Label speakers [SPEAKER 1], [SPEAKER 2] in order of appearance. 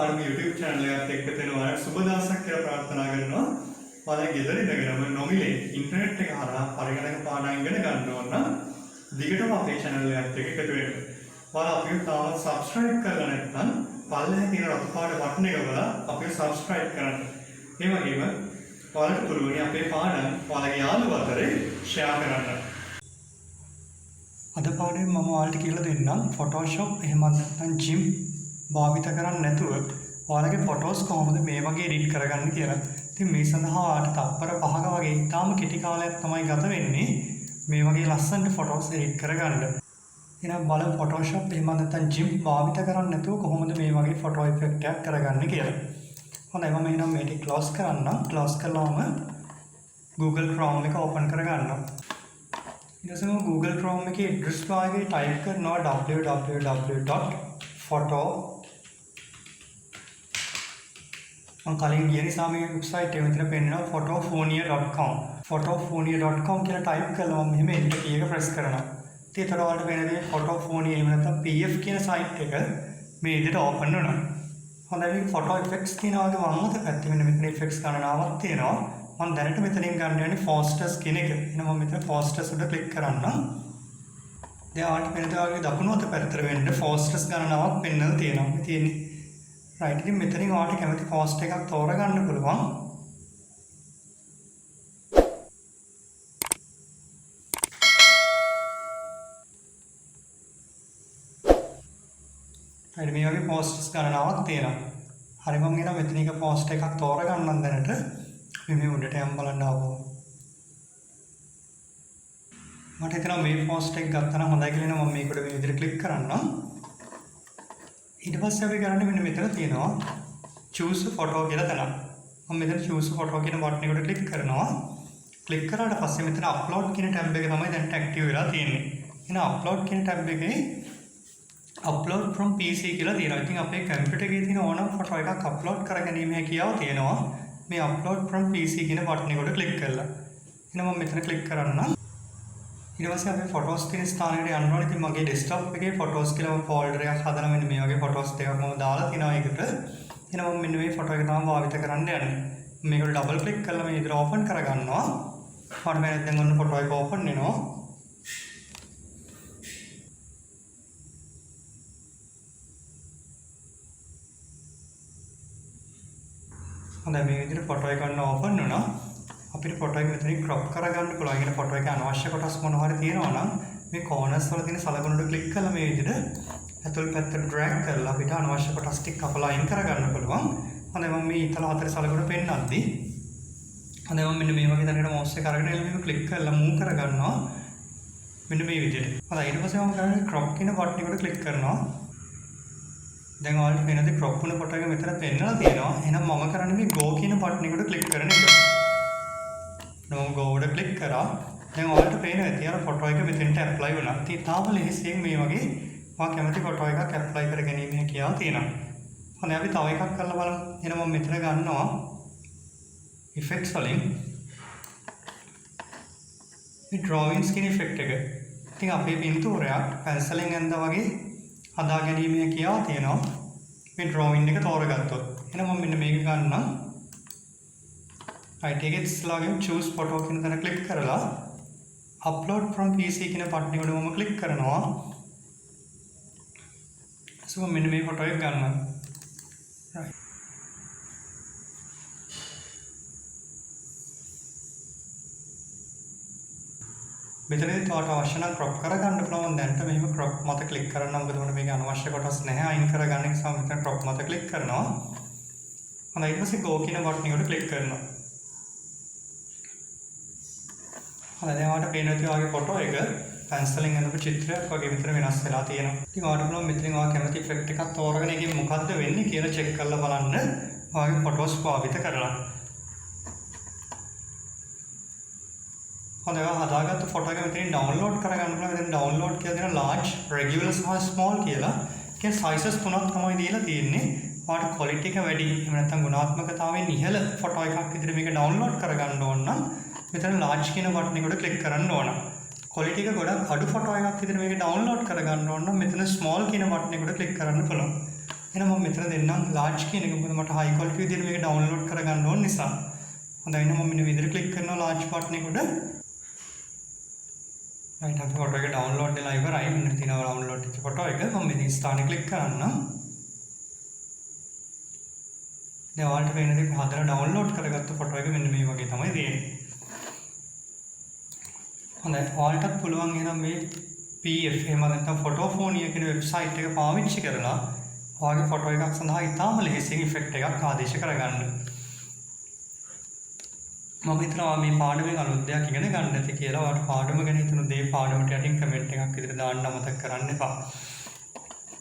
[SPEAKER 1] පාඩම YouTube channel එකත් එක්ක දෙනවා සුබ දවසක් කියලා ප්‍රාර්ථනා කරනවා. ඔයාලා ගෙදර ඉඳගෙනම නොමිලේ ඉන්ටර්නෙට් එක හරහා පරිගණක පාඩම් ඉගෙන ගන්න ඕන නම් දිගටම අපේ channel එකත් එක්ක එකතු වෙන්න. ඔයාලා අපිව තාම subscribe කරලා නැත්නම් පල්ලෙහා තියෙන රතු පාට බටන් එක බලලා අපිව subscribe කරන්න. ඒ වගේම ඔයාලට පුළුවන් අපේ පාඩම් ඔයාලගේ යාළුවෝ අතරේ share කරන්න. අද පාඩමේ මම ඔයාලට කියලා දෙන්නම් Photoshop එහෙම නැත්නම් GIMP භාවිත කරන්නේ නැතුව ඔයාලගේ ෆොටෝස් කොහොමද මේ වගේ එඩිට් කරගන්න කියලා. ඉතින් මේ සඳහා ඔයාලට තත්පර 5ක වගේ ඉතාම කෙටි කාලයක් තමයි ගත වෙන්නේ මේ වගේ ලස්සනට ෆොටෝස් එඩිට් කරගන්න. එහෙනම් බලමු Photoshop එහෙම නැත්නම් GIMP භාවිත කරන්නේ නැතුව කොහොමද මේ වගේ ෆොටෝ ඉෆෙක්ට් එකක් කරගන්න කියලා. හොඳයි මම එහෙනම් මේක ක්ලෝස් කරන්නම්. ක්ලෝස් කළාම Google Chrome එක ඕපන් කරගන්නවා. ඊට පස්සේ Google Chrome එකේ address bar එකේ type කරනවා www.photo මම කලින් ගිය නිසා මේ වෙබ්සයිට් එක මෙතන පෙන්නනවා photofunia.com photofunia.com කියලා type කළාම මෙහෙම enter key එක press කරනවා. ඉතින් ඒතර ඔයාලට වෙනදී photofunia එහෙම නැත්නම් pf කියන site එක මේ විදිහට open වෙනවා. හොඳයි මේක photo effects තියෙනවා වගේ වම් අත පැත්තේ මෙන්න මෙතන effects ගණනාවක් තියෙනවා. මම දැනට මෙතනින් ගන්න යන්නේ fastest කියන එක. එහෙනම් මම මෙතන fastest උඩ ක්ලික් කරන්නම්. දැන් ඔයාලට වෙනදී වගේ දකුණු අත පැත්තට වෙන්න fastest ගණනාවක් පෙන්නලා තියෙනවා. මේ තියෙන්නේ right ඉතින් මෙතනින් ඔයාලට කැමති fast එකක් තෝරගන්න පුළුවන්. right මේ වගේ fastest ගණනාවක් තියෙනවා. හරි මම එනවා මෙතන එක fast එකක් තෝරගන්නම් දැනට. මේ උඩට යම් බලන්න ආවෝ. මට හිතෙනවා මේ fast එක ගත්තා නම් හොඳයි කියලා මම මේකට මේ විදිහට ක්ලික් කරන්නම්. ඊට පස්සේ අපි කරන්නේ මෙන්න මෙතන තියෙනවා choose photo කියලා තැනක්. මම මෙතන choose photo කියන බටන් එකට ක්ලික් කරනවා. ක්ලික් කරාට පස්සේ මෙතන upload කියන ටැබ් එක තමයි දැන් ඇක්ටිව් වෙලා තියෙන්නේ. එහෙනම් upload කියන ටැබ් එකේ upload from PC කියලා තියෙනවා. ඉතින් අපේ කම්පියුටර් එකේ තියෙන ඕනම ෆොටෝ එකක් අප්ලෝඩ් කරගැනීමේ හැකියාව තියෙනවා. මේ upload from PC කියන බටන් එකට ක්ලික් කරලා. එහෙනම් මම මෙතන ක්ලික් කරන්නම්. ඊට පස්සේ අපි ෆොටෝස් තියෙන ස්ථානයට යන්න ඕනේ. ඉතින් මගේ ඩෙස්ක්ටොප් එකේ ෆොටෝස් කියලා මම ෆෝල්ඩර් එකක් හදලා මෙන්න මේ වගේ ෆොටෝස් ටිකක් මම දාලා තිනවා ඒකට. එහෙනම් මම මෙන්න මේ ෆොටෝ එක තමයි භාවිත කරන්න යන්නේ. මේකට ඩබල් ක්ලික් කරලා මේ විදිහට ඕපන් කරගන්නවා. මට මේ දැන් ඔන්න ෆොටෝ එක ඕපන් වෙනවා. හොඳයි මේ විදිහට ෆොටෝ එක ගන්න ඕපන් වුණා. අපිට ෆොටෝ එක මෙතනින් ක්‍රොප් කරගන්න පුළුවන්. ඒකට ෆොටෝ එකේ අනවශ්‍ය කොටස් මොනවා හරි තියෙනවා නම් මේ කෝනර්ස් වල තියෙන සලකුණු වල ක්ලික් කරලා මේ විදිහට ඇතුල් පැත්තට ඩ්‍රැග් කරලා අපිට අනවශ්‍ය කොටස් ටික කපලා අයින් කරගන්න පුළුවන්. හොඳයි මම මේ ඉතල හතර සලකුණු පෙන්නද්දි හොඳයි මම මෙන්න මේ වගේ තැනකට මවුස් එක අරගෙන එළ මේක ක්ලික් කරලා මූව් කරගන්නවා. මෙන්න මේ විදිහට. හොඳයි ඊට පස්සේ මම කරන්නේ ක්‍රොප් කියන බටන් එකට ක්ලික් කරනවා. දැන් ඔයාලට වෙනදී ක්‍රොප් වුණ ෆොටෝ එක මෙතන පෙන්නලා තියෙනවා. එහෙනම් මම කරන්නේ මේ go කියන බටන් එකට ක්ලික් කරන එක. මම go උඩ ක්ලික් කරා. දැන් ඔයාලට පේනවා ඇති අර ෆොටෝ එක මෙතෙන්ට ඇප්ලයි වුණා. ඉතින් තාම ලෙහෙසියෙන් මේ වගේ මම කැමති ෆොටෝ එකක් ඇප්ලයි කරගැනීමේ හැකියාව තියෙනවා. හොඳයි අපි තව එකක් කරලා බලමු. එහෙනම් මම මෙතන ගන්නවා effects වලින් මේ drawings කියන effect එක. ඉතින් අපේ පින්තූරයක් පැන්සලෙන් ඇඳා වගේ හදා ගැනීමේ හැකියාව තියෙනවා. මේ drawing එක තෝරගත්තොත්. එහෙනම් මම මෙන්න මේක ගන්නම්. right එකේ ඉස්සලාගෙන choose photo කියන තැන ක්ලික් කරලා upload from PC කියන බටන් එකට මම ක්ලික් කරනවා. so මෙන්න මේ ෆොටෝ එක ගන්නවා. right මෙතනදී තවට අවශ්‍ය නම් crop කරගන්න පුළුවන්. දැන්ට මෙහෙම crop මත ක්ලික් කරන්න. මොකද මට මේක අනවශ්‍ය කොටස් නැහැ අයින් කරගන්න නිසා මෙතන crop මත ක්ලික් කරනවා. හොඳයි ඊට පස්සේ go කියන බටන් එකට ක්ලික් කරනවා. හොඳයි දැන් ඔයාලට පේනවා ඉතින් ඔයාගේ ෆොටෝ එක පැන්සලෙන් අඳපු චිත්‍රයක් වගේ විතර වෙනස් වෙලා තියෙනවා. ඉතින් ඔයාලට පුළුවන් මෙතනින් ඔයා කැමති ඉෆෙක්ට් එකක් තෝරගෙන ඒකෙන් මොකද්ද වෙන්නේ කියලා චෙක් කරලා බලන්න ඔයාගේ ෆොටෝස් භාවිත කරලා. හොඳයි ඔයා හදාගත්ත ෆොටෝ එක මෙතනින් ඩවුන්ලෝඩ් කරගන්න පුළුවන්. මෙතන ඩවුන්ලෝඩ් කියලා දෙන large, regular සහ small කියලා. ඒකේ sizes තුනක් තමයි දීලා තියෙන්නේ. ඔයාලට quality එක වැඩි එහෙම නැත්නම් ගුණාත්මකතාවයෙන් ඉහළ ෆොටෝ එකක් විදිහට මේක ඩවුන්ලෝඩ් කරගන්න ඕන නම් මෙතන large කියන බටන් එකට ක්ලික් කරන්න ඕන. quality එක ගොඩක් අඩු ෆොටෝ එකක් විදිහට මේක ඩවුන්ලෝඩ් කරගන්න ඕන නම් මෙතන small කියන බටන් එකට ක්ලික් කරන්න පුළුවන්. එහෙනම් මම මෙතන දෙන්නම් large කියන එක මොකද මට high quality විදිහට මේක download කරගන්න ඕන නිසා. හොඳයි එහෙනම් මම මෙන්න මේ විදිහට click කරනවා large button එක උඩ. right අපි photo එක download වෙලා ඉවරයි. මෙන්න තියෙනවා download වෙච්ච photo එක. මම මේ ස්ථානේ click කරන්නම්. දැන් ඔයාලට පේන දේ හදලා download කරගත්ත photo එක මෙන්න මේ වගේ තමයි තියෙන්නේ. හොඳයි ඔයාලටත් පුළුවන් එහෙනම් මේ PF එහෙම නැත්නම් Photofunia කියන වෙබ්සයිට් එක පාවිච්චි කරලා ඔයාගේ ෆොටෝ එකක් සඳහා ඉතාම ලෙහෙසියෙන් ඉෆෙක්ට් එකක් ආදේශ කරගන්න. මම හිතනවා මේ පාඩමෙන් අලුත් දෙයක් ඉගෙන ගන්න ඇති කියලා. ඔයාලට පාඩම ගැන හිතන දේ පාඩමට යටින් කමෙන්ට් එකක් විදිහට දාන්න අමතක කරන්න එපා.